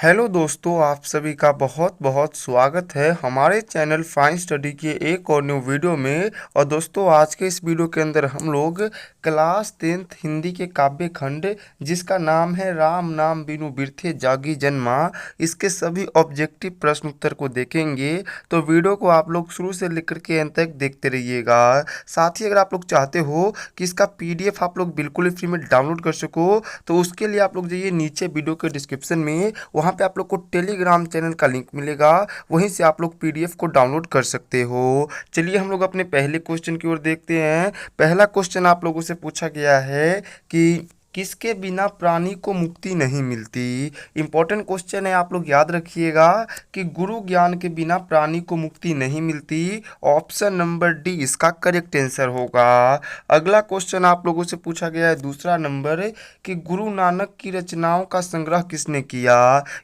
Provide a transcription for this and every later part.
Hello दोस्तों, आप सभी का बहुत बहुत स्वागत है हमारे चैनल फाइन स्टडी के एक और न्यू वीडियो में। और दोस्तों, आज के इस वीडियो के अंदर हम लोग क्लास 10th हिंदी के काव्य खंड जिसका नाम है राम नाम बिनु बिरथे जागी जन्मा, इसके सभी ऑब्जेक्टिव प्रश्न उत्तर को देखेंगे। तो वीडियो को आप लोग शुरू से लेकर के अंत तक देखते रहिएगा। साथ ही अगर आप लोग चाहते हो कि इसका PDF आप लोग बिल्कुल फ्री में डाउनलोड कर सको, तो उसके लिए आप लोग जाइए नीचे वीडियो के डिस्क्रिप्शन में, वहाँ पे आप लोग को टेलीग्राम चैनल का लिंक मिलेगा, वहीं से आप लोग PDF को डाउनलोड कर सकते हो। चलिए हम लोग अपने पहले क्वेश्चन की ओर देखते हैं। पहला क्वेश्चन आप लोगों से पूछा गया है कि किसके बिना प्राणी को मुक्ति नहीं मिलती। इंपॉर्टेंट क्वेश्चन है, आप लोग याद रखिएगा कि गुरु ज्ञान के बिना प्राणी को मुक्ति नहीं मिलती। ऑप्शन नंबर डी इसका करेक्ट आंसर होगा। अगला क्वेश्चन आप लोगों से पूछा गया है दूसरा नंबर कि गुरु नानक की रचनाओं का संग्रह किसने किया।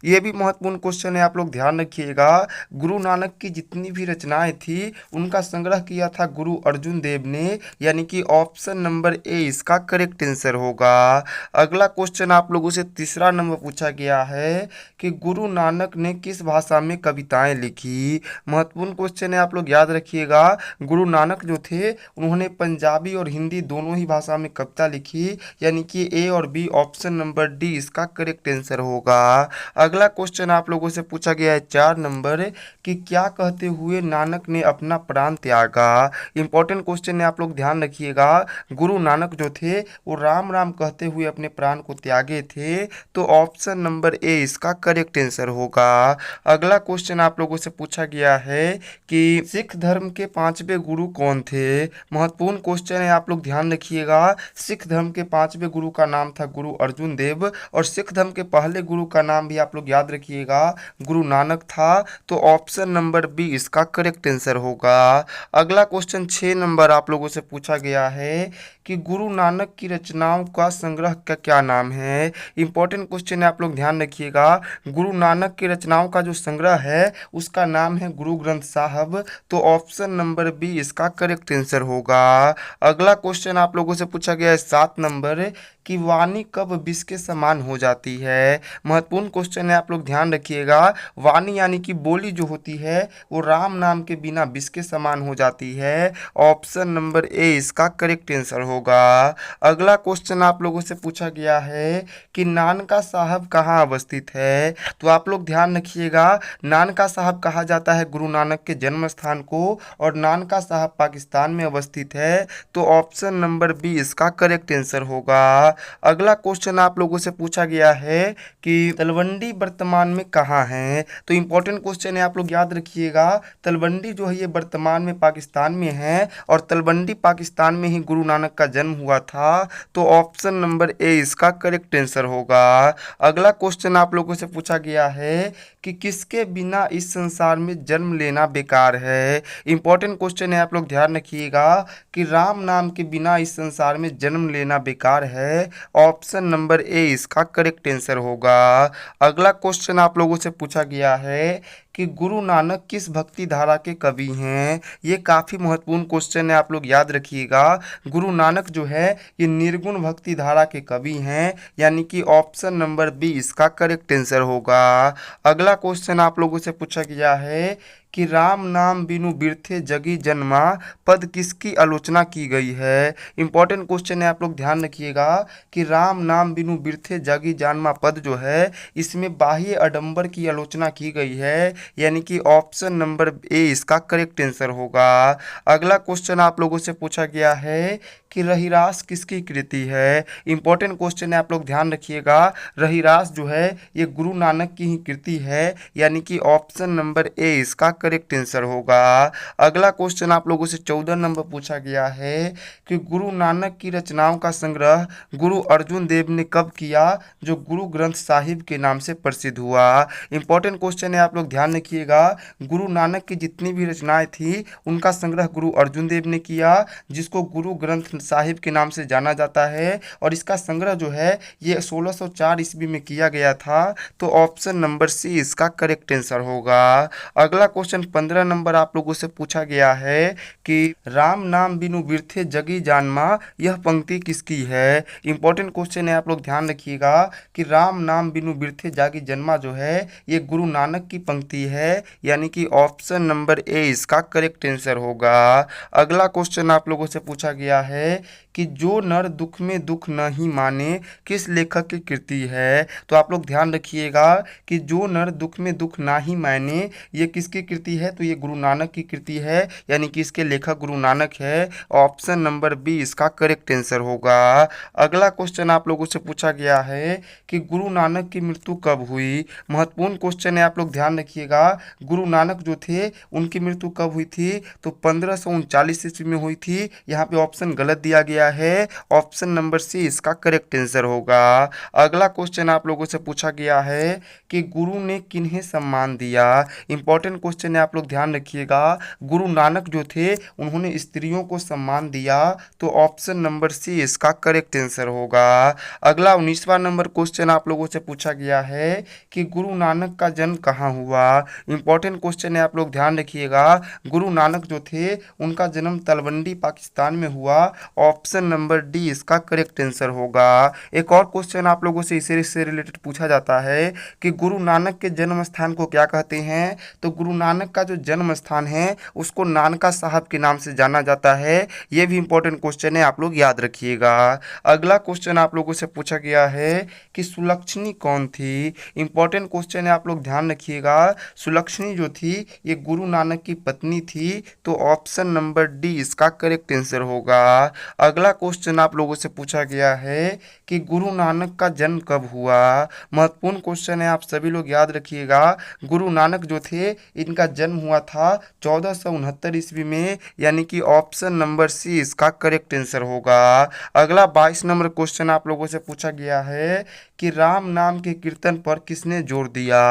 यह भी महत्वपूर्ण क्वेश्चन है, आप लोग ध्यान रखिएगा। गुरु नानक की जितनी भी रचनाएं थी उनका संग्रह किया था गुरु अर्जुन देव ने, यानी कि ऑप्शन नंबर ए इसका करेक्ट आंसर होगा। अगला क्वेश्चन आप लोगों से तीसरा नंबर पूछा गया है कि गुरु नानक ने किस भाषा में कविताएं लिखी। महत्वपूर्ण क्वेश्चन है, आप लोग याद रखिएगा। गुरु नानक जो थे उन्होंने पंजाबी और हिंदी दोनों ही भाषा में कविता लिखी, यानी कि ए और बी ऑप्शन नंबर डी इसका करेक्ट आंसर होगा। अगला क्वेश्चन आप लोगों से पूछा गया है 4 नंबर कि क्या कहते हुए नानक ने अपना प्राण त्यागा। इंपॉर्टेंट क्वेश्चन है, आप लोग ध्यान रखिएगा। गुरु नानक जो थे वो राम राम कहते हुए अपने प्राण को त्यागे थे, तो ऑप्शन नंबर ए इसका करेक्ट आंसर होगा। अगला क्वेश्चन आप लोगों से पूछा गया है कि सिख धर्म के 5वें गुरु कौन थे। महत्वपूर्ण क्वेश्चन है, आप लोग ध्यान रखिएगा। सिख धर्म के 5वें गुरु का नाम था गुरु अर्जुन देव, और सिख धर्म के पहले गुरु का नाम भी आप लोग याद रखिएगा, गुरु नानक था। तो ऑप्शन नंबर बी इसका करेक्ट आंसर होगा। अगला क्वेश्चन 6 नंबर आप लोगों से पूछा गया है कि गुरु नानक की रचनाओं का संग्रह का क्या नाम है। इंपॉर्टेंट क्वेश्चन है, आप लोग ध्यान रखिएगा। गुरु नानक की रचनाओं का जो संग्रह है उसका नाम है गुरु ग्रंथ साहब, तो ऑप्शन नंबर बी इसका करेक्ट आंसर होगा। अगला क्वेश्चन आप लोगों से पूछा गया है 7 नंबर कि वाणी कब विष के समान हो जाती है। महत्वपूर्ण क्वेश्चन है, आप लोग ध्यान रखिएगा। वाणी यानी कि बोली जो होती है वो राम नाम के बिना विष के समान हो जाती है। ऑप्शन नंबर ए इसका करेक्ट आंसर होगा। अगला क्वेश्चन आप लोगों से पूछा गया है कि नानका साहब कहाँ अवस्थित है। तो आप लोग ध्यान रखिएगा, नानका साहब कहा जाता है गुरु नानक के जन्म स्थान को, और नानका साहब पाकिस्तान में अवस्थित है, तो ऑप्शन नंबर बी इसका करेक्ट आंसर होगा। अगला क्वेश्चन आप लोगों से पूछा गया है कि तलवंडी वर्तमान में कहाँ है। तो इंपॉर्टेंट क्वेश्चन है, आप लोग याद रखिएगा। तलवंडी जो है ये वर्तमान में पाकिस्तान में है, और तलवंडी पाकिस्तान में ही गुरु नानक का जन्म हुआ था, तो ऑप्शन नंबर ए इसका करेक्ट आंसर होगा। अगला क्वेश्चन आप लोगों से पूछा गया है कि किसके बिना इस संसार में जन्म लेना बेकार है। इंपॉर्टेंट क्वेश्चन है, आप लोग ध्यान रखिएगा कि राम नाम के बिना इस संसार में जन्म लेना बेकार है। ऑप्शन नंबर ए इसका करेक्ट आंसर होगा। अगला क्वेश्चन आप लोगों से पूछा गया है कि गुरु नानक किस भक्ति धारा के कवि हैं। ये काफ़ी महत्वपूर्ण क्वेश्चन है, आप लोग याद रखिएगा। गुरु नानक जो है ये निर्गुण भक्ति धारा के कवि हैं, यानी कि ऑप्शन नंबर बी इसका करेक्ट आंसर होगा। अगला क्वेश्चन आप लोगों से पूछा गया है कि राम नाम बिनु बिरथे जगी जन्मा पद किसकी आलोचना की गई है। इंपॉर्टेंट क्वेश्चन है, आप लोग ध्यान रखिएगा कि राम नाम बिनु बिरथे जगी जन्मा पद जो है इसमें बाह्य आडंबर की आलोचना की गई है, यानी कि ऑप्शन नंबर ए इसका करेक्ट आंसर होगा। अगला क्वेश्चन आप लोगों से पूछा गया है कि रहिरास किसकी कृति है। इंपॉर्टेंट क्वेश्चन है, आप लोग ध्यान रखिएगा। रहिरास जो है ये गुरु नानक की ही कृति है, यानी कि ऑप्शन नंबर ए इसका करेक्ट आंसर होगा। अगला क्वेश्चन आप लोगों से 14 नंबर पूछा गया है कि गुरु नानक की रचनाओं का संग्रह गुरु अर्जुन देव ने कब किया, जो गुरु ग्रंथ साहिब के नाम से प्रसिद्ध हुआ। इंपॉर्टेंट क्वेश्चन है, आप लोग ध्यान रखिएगा। गुरु नानक की जितनी भी रचनाएं थी उनका संग्रह गुरु अर्जुन देव ने किया, जिसको गुरु ग्रंथ साहिब के नाम से जाना जाता है, और इसका संग्रह जो है ये 1604 ईस्वी में किया गया था, तो ऑप्शन नंबर सी इसका करेक्ट आंसर होगा। अगला क्वेश्चन क्वेश्चन 15 नंबर आप लोगों से पूछा गया है कि राम नाम बिनु बिरथे जगी जानमा, यह पंक्ति किसकी है। इंपॉर्टेंट क्वेश्चन है, आप लोग ध्यान रखिएगा कि राम नाम बिनु बिरथे जागी जन्मा जो है ये गुरु नानक की पंक्ति है, यानी कि ऑप्शन नंबर ए इसका करेक्ट आंसर होगा। अगला क्वेश्चन आप लोगों से पूछा गया है कि जो नर दुख में दुख नहीं माने, किस लेखक की कृति है। तो आप लोग ध्यान रखिएगा कि जो नर दुख में दुख ना ही माने ये किसकी कृति है, तो ये गुरु नानक की कृति है, यानी कि इसके लेखक गुरु नानक है। ऑप्शन नंबर बी इसका करेक्ट आंसर होगा। अगला क्वेश्चन आप लोगों से पूछा गया है कि गुरु नानक की मृत्यु कब हुई। महत्वपूर्ण क्वेश्चन है, आप लोग ध्यान रखिएगा। गुरु नानक जो थे उनकी मृत्यु कब हुई थी, तो 1539 ईस्वी में हुई थी। यहाँ पे ऑप्शन गलत दिया गया है, ऑप्शन नंबर सी इसका करेक्ट आंसर होगा। अगला क्वेश्चन आप लोगों से पूछा गया है कि गुरु ने किन्हें सम्मान दिया। इंपॉर्टेंट क्वेश्चन है, आप लोग ध्यान रखिएगा। गुरु नानक जो थे उन्होंने स्त्रियों को सम्मान दिया, तो ऑप्शन नंबर सी इसका करेक्ट आंसर होगा। अगला 19वां नंबर क्वेश्चन आप लोगों से पूछा गया है कि गुरु नानक का जन्म कहाँ हुआ। इंपॉर्टेंट क्वेश्चन है, आप लोग ध्यान रखिएगा। गुरु नानक जो थे उनका जन्म तलवंडी पाकिस्तान में हुआ, ऑप्शन नंबर डी इसका करेक्ट आंसर होगा। एक और क्वेश्चन आप लोगों से इसी से रिलेटेड पूछा जाता है कि गुरु नानक के जन्म स्थान को क्या कहते हैं। तो गुरु नानक का जो जन्म स्थान है उसको नानका साहब के नाम से जाना जाता है। ये भी इंपॉर्टेंट क्वेश्चन है, आप लोग याद रखिएगा। अगला क्वेश्चन आप लोगों से पूछा गया है कि सुलक्षणी कौन थी। इंपॉर्टेंट क्वेश्चन है, आप लोग ध्यान रखिएगा। सुलक्षणी जो थी ये गुरु नानक की पत्नी थी, तो ऑप्शन नंबर डी इसका करेक्ट आंसर होगा। अगला क्वेश्चन आप लोगों से पूछा गया है कि गुरु नानक का जन्म कब हुआ। महत्वपूर्ण क्वेश्चन है, आप सभी लोग याद रखिएगा। गुरु नानक जो थे इनका जन्म हुआ था 1469 ईस्वी में, यानी कि ऑप्शन नंबर सी इसका करेक्ट आंसर होगा। अगला 22 नंबर क्वेश्चन आप लोगों से पूछा गया है कि राम नाम के कीर्तन पर किसने जोर दिया।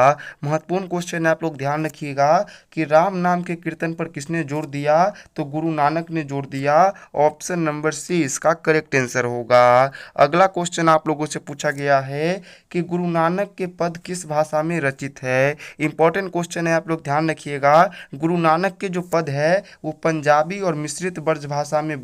महत्वपूर्ण क्वेश्चन है, आप लोग ध्यान रखिएगा कि राम नाम के कीर्तन पर किसने जोर दिया, तो गुरु नानक ने जोर दिया। ऑप्शन नंबर सी इसका करेक्ट आंसर होगा। अगला क्वेश्चन आप लोगों से पूछा गया है कि गुरु नानक के पद किस भाषा में रचित है। इंपॉर्टेंट क्वेश्चन है, आप लोग ध्यान रखिएगा। गुरु नानक के जो पद है वो पंजाबी और मिश्रित ब्रज भाषा में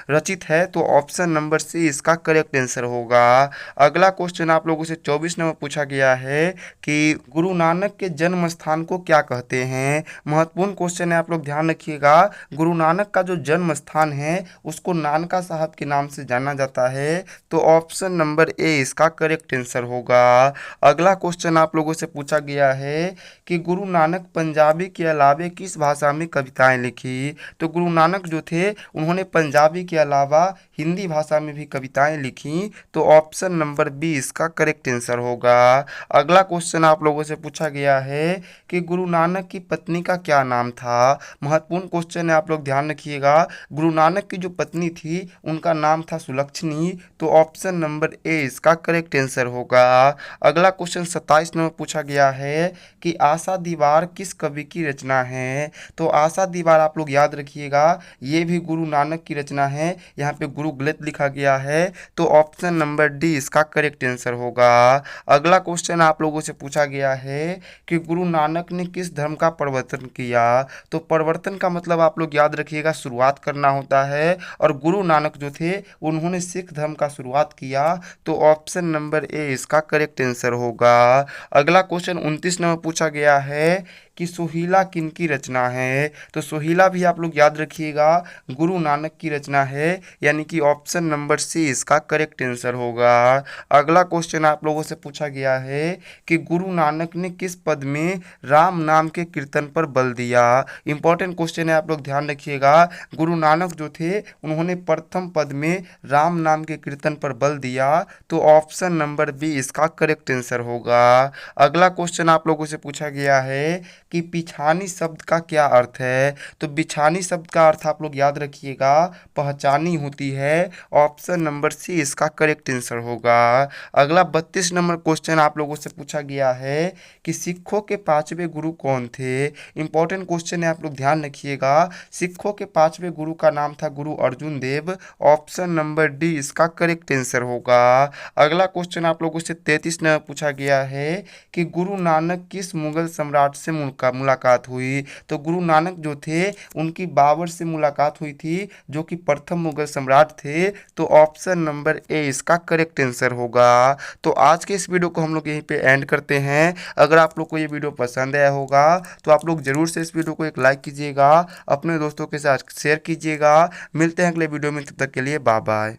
रचित है, तो ऑप्शन नंबर सी इसका करेक्ट आंसर होगा। अगला क्वेश्चन आप लोगों से 24 नंबर पूछा गया है कि गुरु नानक के जन्म स्थान को क्या कहते हैं। महत्वपूर्ण क्वेश्चन है, आप लोग ध्यान रखिएगा। गुरु नानक का जो जन्म स्थान है उसको नानका साहब के नाम से जाना जाता है, तो ऑप्शन नंबर ए इसका करेक्ट आंसर होगा। अगला क्वेश्चन आप लोगों से पूछा गया है कि गुरु नानक पंजाबी के अलावे किस भाषा में कविताएं लिखी। तो गुरु नानक जो थे उन्होंने पंजाबी के अलावा हिंदी भाषा में भी कविताएं लिखी, तो ऑप्शन नंबर बी इसका करेक्ट आंसर होगा। अगला क्वेश्चन आप लोगों से पूछा गया है कि गुरु नानक की पत्नी का क्या नाम था। महत्वपूर्ण क्वेश्चन है, आप लोग ध्यान रखिएगा। गुरु नानक की जो पत्नी थी उनका नाम था सुलक्षणी, तो ऑप्शन नंबर ए इसका करेक्ट आंसर होगा। अगला क्वेश्चन 27 नंबर पूछा गया है कि आशा दीवार किस कवि की रचना है। तो आशा दीवार आप लोग याद रखिएगा, ये भी गुरु नानक की रचना है। यहाँ पे गुरु गलत लिखा गया है, तो ऑप्शन नंबर डी इसका करेक्ट आंसर होगा। अगला क्वेश्चन आप लोगों से पूछा गया है कि गुरु नानक ने किस धर्म का प्रवर्तन किया। तो परिवर्तन का मतलब आप लोग याद रखिएगा शुरुआत करना होता है, और गुरु नानक जो थे उन्होंने सिख धर्म का शुरुआत किया, तो ऑप्शन नंबर ए इसका करेक्ट आंसर होगा। अगला क्वेश्चन 29 नंबर पूछा गया है कि सोहिला किनकी रचना है। तो सोहिला भी आप लोग याद रखिएगा गुरु नानक की रचना है, यानी कि ऑप्शन नंबर सी इसका करेक्ट आंसर होगा। अगला क्वेश्चन आप लोगों से पूछा गया है कि गुरु नानक ने किस पद में राम नाम के कीर्तन पर बल दिया। इंपॉर्टेंट क्वेश्चन है, आप लोग ध्यान रखिएगा। गुरु नानक जो थे उन्होंने प्रथम पद में राम नाम के कीर्तन पर बल दिया, तो ऑप्शन नंबर बी इसका करेक्ट आंसर होगा। अगला क्वेश्चन आप लोगों से पूछा गया है कि पिछानी शब्द का क्या अर्थ है। तो बिछानी शब्द का अर्थ आप लोग याद रखिएगा पहचानी होती है, है ऑप्शन नंबर सी इसका करेक्ट आंसर होगा। अगला 32 नंबर क्वेश्चन आप लोगों से पूछा गया है कि सिखों के पांचवें गुरु कौन थे। इंपॉर्टेंट क्वेश्चन है, आप लोग ध्यान रखिएगा। सिखों के पांचवें गुरु का नाम था गुरु अर्जुन देव। ऑप्शन नंबर डी इसका करेक्ट आंसर होगा। अगला क्वेश्चन आप लोगों से 33 नंबर पूछा गया है कि गुरु नानक किस मुगल सम्राट से मुलाकात हुई। तो गुरु नानक जो थे उनकी बाबर से मुलाकात हुई थी, जो कि प्रथम मुगल सम्राट थे। तो ऑप्शन नंबर ए इसका करेक्ट आंसर होगा। तो आज के इस वीडियो को हम लोग यहीं पे एंड करते हैं। अगर आप लोग को ये वीडियो पसंद आया होगा तो आप लोग जरूर से इस वीडियो को एक लाइक कीजिएगा, अपने दोस्तों के साथ शेयर कीजिएगा। मिलते हैं अगले वीडियो में, तब तक के लिए बाय बाय।